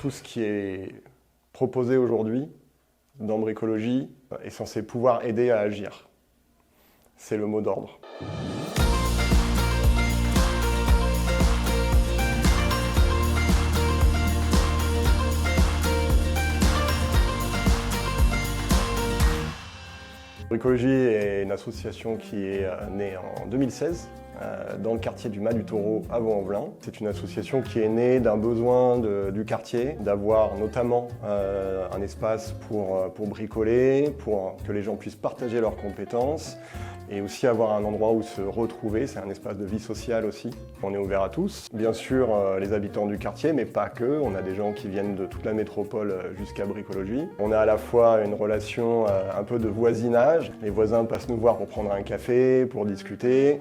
tout ce qui est proposé aujourd'hui dans Bricologie est censé pouvoir aider à agir. C'est le mot d'ordre. Bricologie est une association qui est née en 2016 dans le quartier du Mas du Taureau à Vaux-en-Velin. C'est une association qui est née d'un besoin du quartier, d'avoir notamment un espace pour bricoler, pour que les gens puissent partager leurs compétences et aussi avoir un endroit où se retrouver. C'est un espace de vie sociale aussi. On est ouvert à tous. Bien sûr, les habitants du quartier, mais pas que. On a des gens qui viennent de toute la métropole jusqu'à Bricologie. On a à la fois une relation un peu de voisinage. Les voisins passent nous voir pour prendre un café, pour discuter,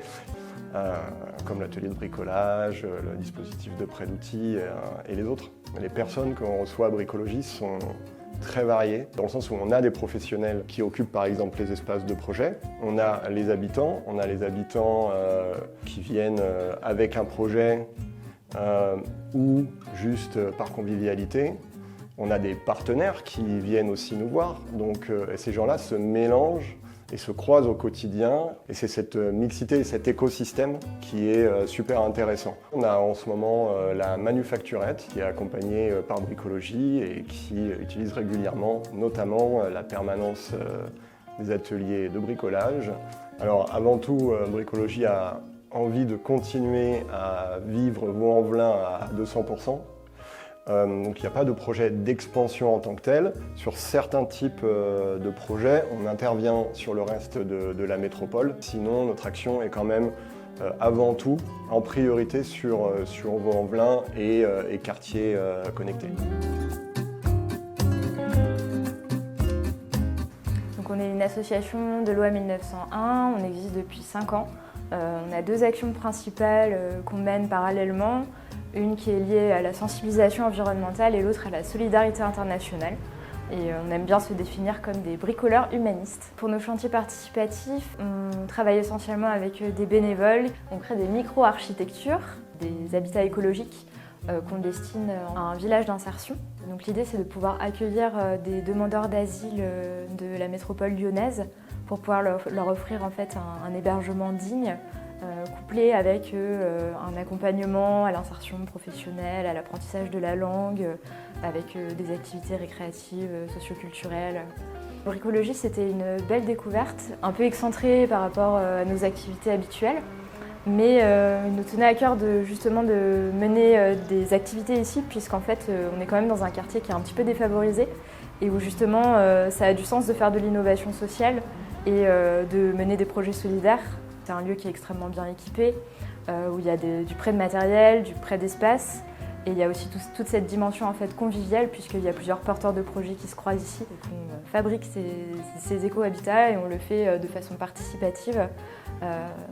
comme l'atelier de bricolage, le dispositif de prêt d'outils et les autres. Les personnes qu'on reçoit à Bricologie sont très variés, dans le sens où on a des professionnels qui occupent par exemple les espaces de projet, on a les habitants qui viennent avec un projet ou juste par convivialité, on a des partenaires qui viennent aussi nous voir, donc ces gens-là se mélangent et se croisent au quotidien. Et c'est cette mixité et cet écosystème qui est super intéressant. On a en ce moment la Manufacturette qui est accompagnée par Bricologie et qui utilise régulièrement notamment la permanence des ateliers de bricolage. Alors avant tout, Bricologie a envie de continuer à vivre Vaux-en-Velin à 200%. Donc il n'y a pas de projet d'expansion en tant que tel. Sur certains types de projets, on intervient sur le reste de la métropole. Sinon, notre action est quand même avant tout en priorité sur Vaux-en-Velin et quartiers connectés. Donc on est une association de loi 1901, on existe depuis 5 ans. On a 2 actions principales qu'on mène parallèlement. Une qui est liée à la sensibilisation environnementale et l'autre à la solidarité internationale. Et on aime bien se définir comme des bricoleurs humanistes. Pour nos chantiers participatifs, on travaille essentiellement avec des bénévoles. On crée des micro-architectures, des habitats écologiques qu'on destine à un village d'insertion. Donc l'idée c'est de pouvoir accueillir des demandeurs d'asile de la métropole lyonnaise pour pouvoir leur offrir en fait un hébergement digne, couplé avec un accompagnement à l'insertion professionnelle, à l'apprentissage de la langue, avec des activités récréatives, socioculturelles. Bricologie, c'était une belle découverte, un peu excentrée par rapport à nos activités habituelles, mais il nous tenait à cœur justement de mener des activités ici, puisqu'en fait on est quand même dans un quartier qui est un petit peu défavorisé et où justement ça a du sens de faire de l'innovation sociale et de mener des projets solidaires. C'est un lieu qui est extrêmement bien équipé, où il y a du prêt de matériel, du prêt d'espace, et il y a aussi toute cette dimension en fait conviviale, puisqu'il y a plusieurs porteurs de projets qui se croisent ici. Donc on fabrique ces éco-habitats et on le fait de façon participative,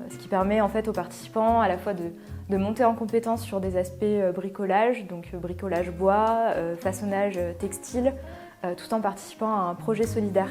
ce qui permet en fait aux participants à la fois de monter en compétence sur des aspects bricolage, donc bricolage bois, façonnage textile, tout en participant à un projet solidaire.